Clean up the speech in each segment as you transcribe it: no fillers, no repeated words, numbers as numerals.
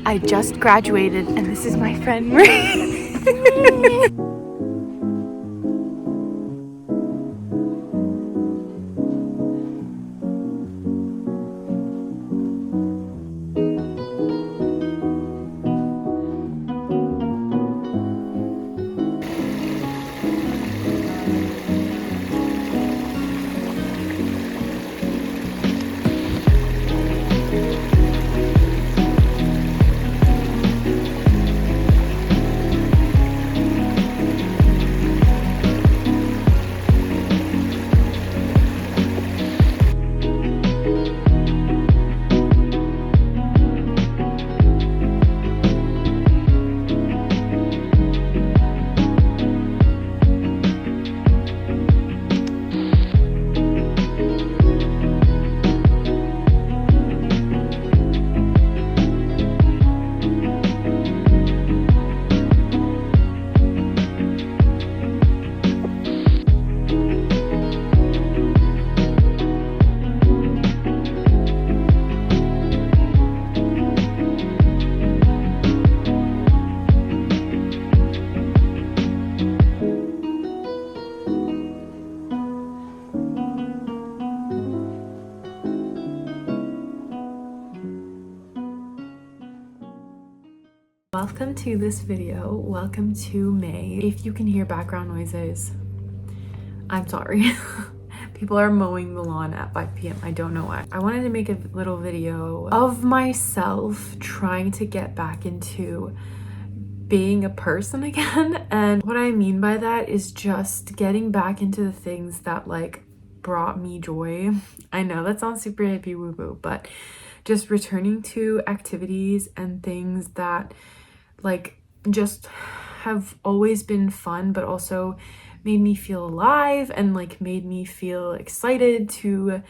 I just graduated and this is my friend Marie. Welcome to this video. Welcome to May. If you can hear background noises, I'm sorry. People are mowing the lawn at 5 p.m. I don't know why. I wanted to make a little video of myself trying to get back into being a person again. And what I mean by that is just getting back into the things that like brought me joy. I know that sounds super hippie woo-woo, but just returning to activities and things that like just have always been fun, but also made me feel alive and like made me feel excited to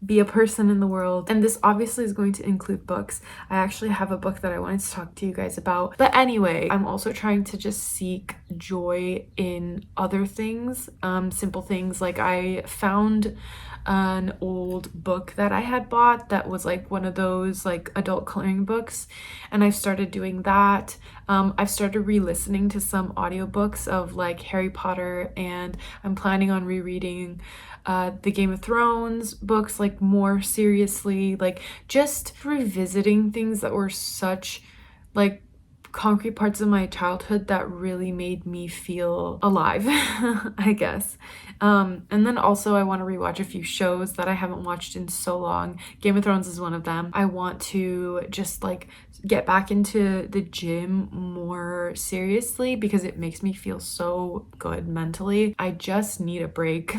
be a person in the world. And this obviously is going to include books. I actually have a book that I wanted to talk to you guys about. But anyway, I'm also trying to just seek joy in other things, simple things. Like I found an old book that I had bought that was like one of those like adult coloring books, and I've started doing that. I've started re-listening to some audiobooks of like Harry Potter, and I'm planning on rereading the Game of Thrones books like more seriously, like just revisiting things that were such like concrete parts of my childhood that really made me feel alive, I guess. And then also I want to rewatch a few shows that I haven't watched in so long. Game of Thrones is one of them. I want to just like get back into the gym more seriously because it makes me feel so good mentally. I just need a break.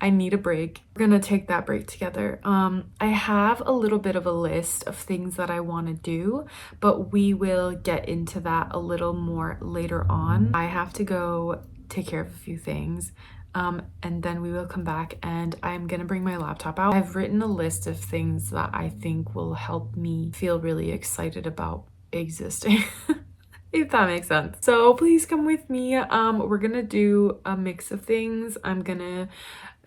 I need a break. We're gonna take that break together. I have a little bit of a list of things that I want to do, but we will get into that a little more later on. I have to go take care of a few things, and then we will come back and I'm gonna bring my laptop out. I've written a list of things that I think will help me feel really excited about existing. If that makes sense. So please come with me. We're gonna do a mix of things. I'm gonna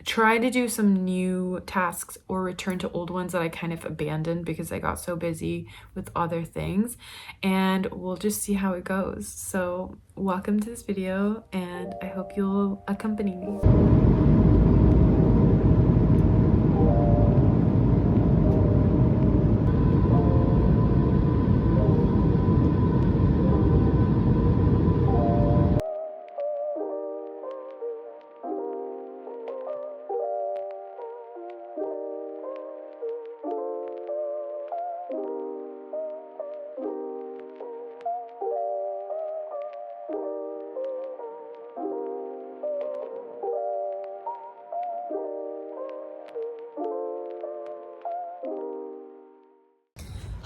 try to do some new tasks or return to old ones that I kind of abandoned because I got so busy with other things, and we'll just see how it goes. So welcome to this video, and I hope you'll accompany me.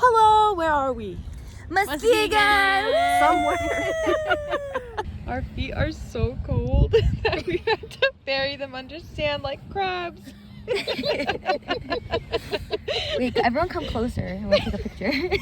Hello, where are we? Muskegon! Somewhere. Our feet are so cold that we have to bury them under sand like crabs. Wait, everyone come closer. I want to take a picture.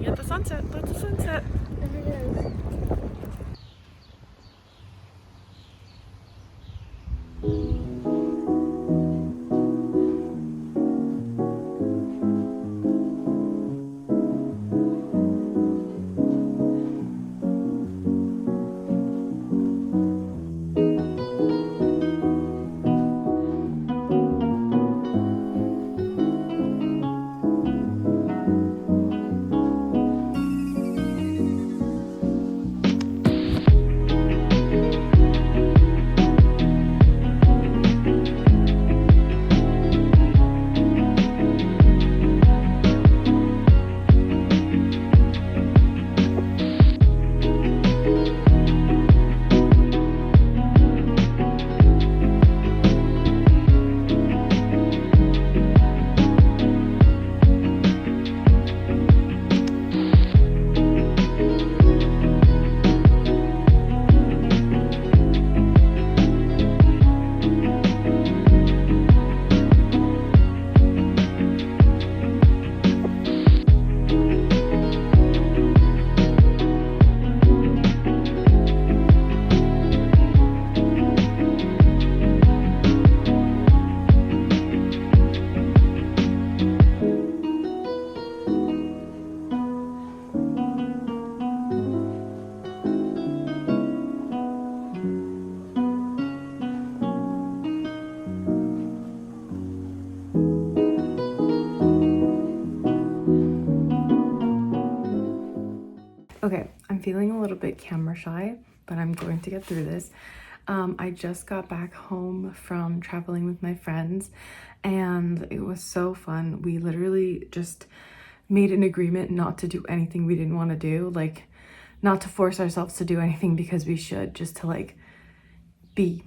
looking at the sunset. That's the sunset. Okay, I'm feeling a little bit camera shy, but I'm going to get through this. I just got back home from traveling with my friends and it was so fun. We literally just made an agreement not to do anything we didn't want to do, like not to force ourselves to do anything because we should, just to like be.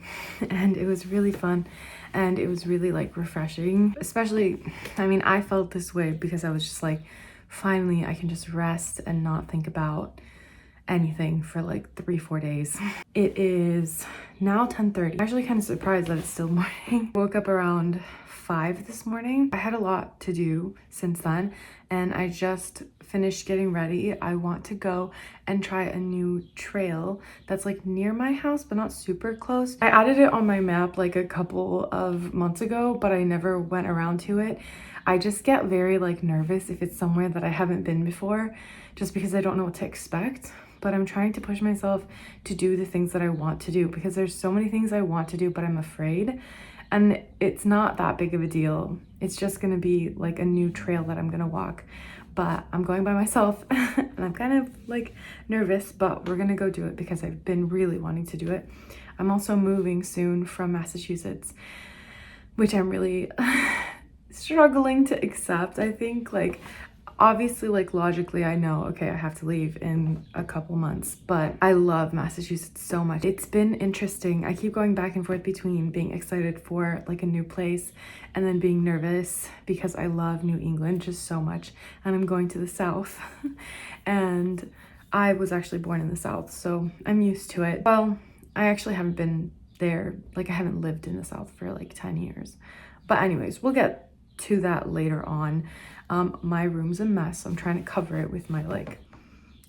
And it was really fun and it was really like refreshing. Especially, I mean, I felt this way because I was just like, finally I can just rest and not think about anything for like 3-4 days. It is now 10:30. I'm actually kind of surprised that it's still morning. Woke up around 5 this morning. I had a lot to do since then and I just finished getting ready. I want to go and try a new trail that's like near my house but not super close. I added it on my map like a couple of months ago, but I never went around to it. I just get very like nervous if it's somewhere that I haven't been before, just because I don't know what to expect. But I'm trying to push myself to do the things that I want to do, because there's so many things I want to do but I'm afraid, and it's not that big of a deal. It's just gonna be like a new trail that I'm gonna walk, but I'm going by myself and I'm kind of like nervous, but we're gonna go do it because I've been really wanting to do it. I'm also moving soon from Massachusetts, which I'm really struggling to accept. I think like obviously like logically I know, okay, I have to leave in a couple months, but I love Massachusetts so much. It's been interesting. I keep going back and forth between being excited for like a new place and then being nervous because I love New England just so much and I'm going to the South and I was actually born in the South, so I'm used to it. Well, I actually haven't been there, like I haven't lived in the South for like 10 years. But anyways, we'll get to that later on. My room's a mess. I'm trying to cover it with my like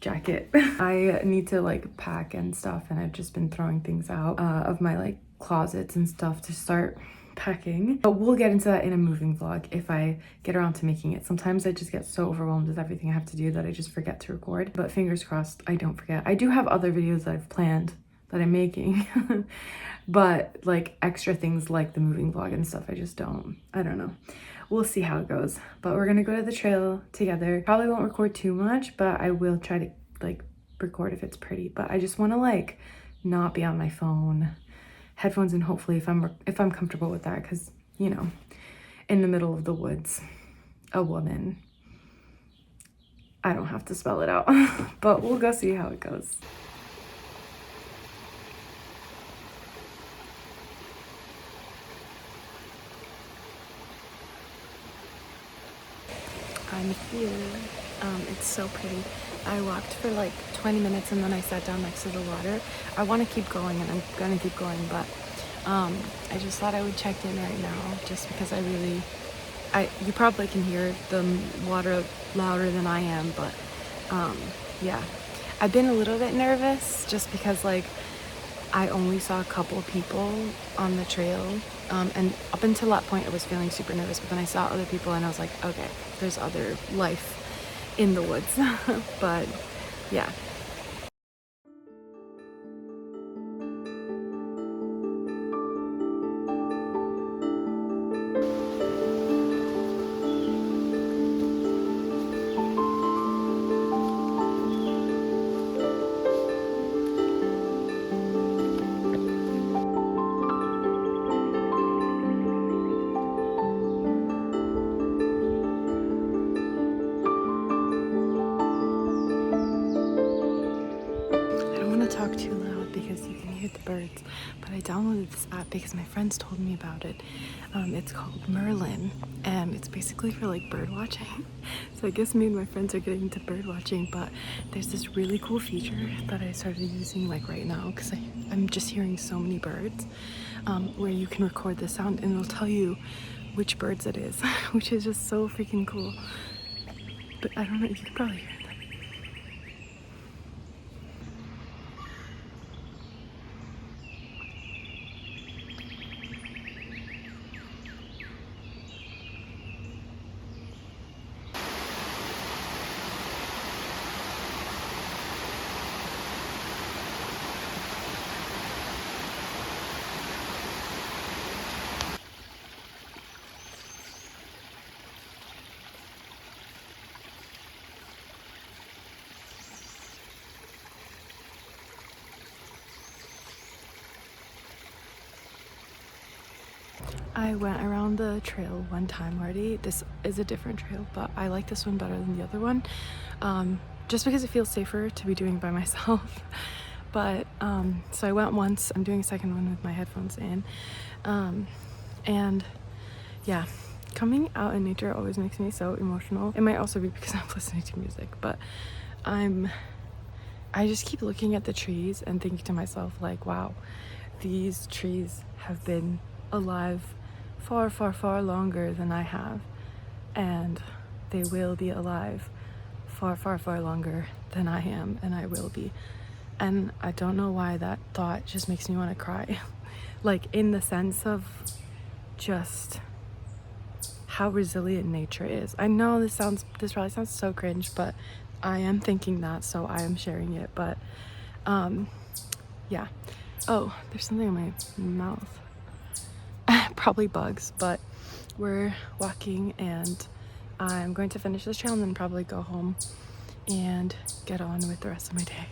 jacket. I need to like pack and stuff, and I've just been throwing things out of my like closets and stuff to start packing. But we'll get into that in a moving vlog if I get around to making it. Sometimes I just get so overwhelmed with everything I have to do that I just forget to record. But fingers crossed I don't forget. I do have other videos that I've planned that I'm making but like extra things like the moving vlog and stuff, I don't know. We'll see how it goes, but we're gonna go to the trail together. Probably won't record too much, but I will try to like record if it's pretty. But I just want to like not be on my phone, headphones in, hopefully if I'm comfortable with that, because you know, in the middle of the woods, a woman, I don't have to spell it out. But we'll go see how it goes. I'm here. It's so pretty. I walked for like 20 minutes and then I sat down next to the water. I want to keep going and I'm gonna keep going, but I just thought I would check in right now just because you probably can hear the water louder than I am, but Yeah, I've been a little bit nervous just because like I only saw a couple of people on the trail, and up until that point I was feeling super nervous, but then I saw other people and I was like, okay, there's other life in the woods. But yeah. Talk too loud because you can hear the birds, but I downloaded this app because my friends told me about it. It's called Merlin, and it's basically for like bird watching. So I guess me and my friends are getting into bird watching, but there's this really cool feature that I started using like right now because I'm just hearing so many birds, where you can record the sound and it'll tell you which birds it is, which is just so freaking cool. But I don't know, you can probably hear them. I went around the trail one time already. This is a different trail, but I like this one better than the other one, just because it feels safer to be doing by myself. But so I went once. I'm doing a second one with my headphones in, and yeah, coming out in nature always makes me so emotional. It might also be because I'm listening to music, but I just keep looking at the trees and thinking to myself like, wow, these trees have been alive far, far, far longer than I have, and they will be alive far, far, far longer than I am, and I will be. And I don't know why that thought just makes me want to cry. Like in the sense of just how resilient nature is. I know this probably sounds so cringe, but I am thinking that, so I am sharing it. But yeah. Oh, there's something in my mouth. Probably bugs, but we're walking and I'm going to finish this trail and then probably go home and get on with the rest of my day.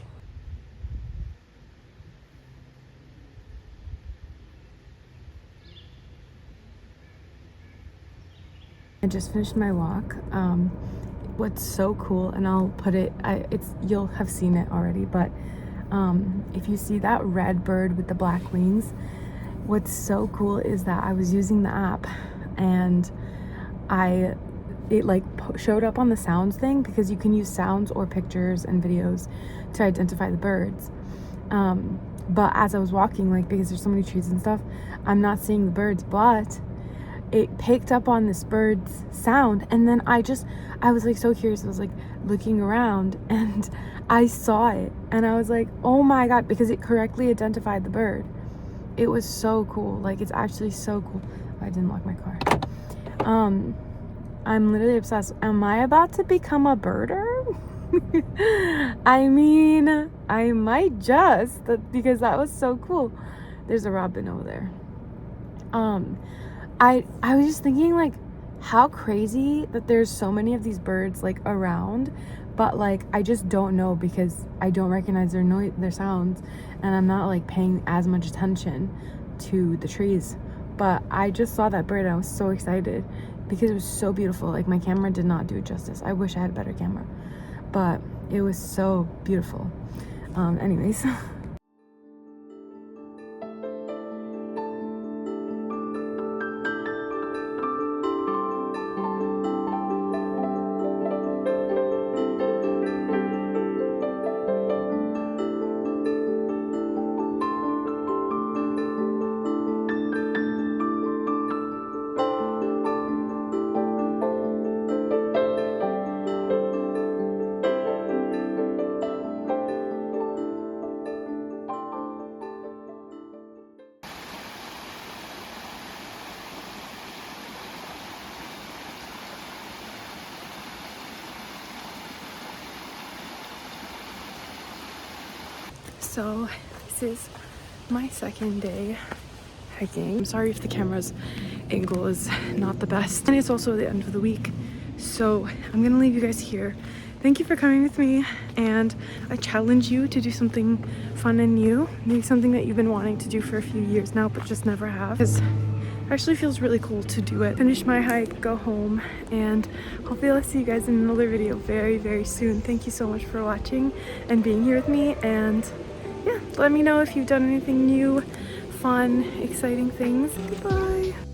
I just finished my walk. What's so cool, and I'll put it, you'll have seen it already, but if you see that red bird with the black wings, what's so cool is that I was using the app and it like showed up on the sounds thing, because you can use sounds or pictures and videos to identify the birds. But as I was walking, like, because there's so many trees and stuff, I'm not seeing the birds, but it picked up on this bird's sound, and then I was like so curious. I was like looking around and I saw it and I was like, oh my god, because it correctly identified the bird. It was so cool. Like, it's actually so cool. I didn't lock my car. I'm literally obsessed. Am I about to become a birder? I mean, I might just, because that was so cool. There's a robin over there. I was just thinking, like, how crazy that there's so many of these birds like around, but like I just don't know because I don't recognize their sounds, and I'm not like paying as much attention to the trees. But I just saw that bird and I was so excited because it was so beautiful. Like, my camera did not do it justice. I wish I had a better camera, but it was so beautiful. Anyways. So this is my second day hiking. I'm sorry if the camera's angle is not the best. And it's also the end of the week. So I'm gonna leave you guys here. Thank you for coming with me, and I challenge you to do something fun and new. Maybe something that you've been wanting to do for a few years now but just never have. Because it actually feels really cool to do it. Finish my hike, go home, and hopefully I'll see you guys in another video very, very soon. Thank you so much for watching and being here with me, and yeah, let me know if you've done anything new, fun, exciting things. Goodbye.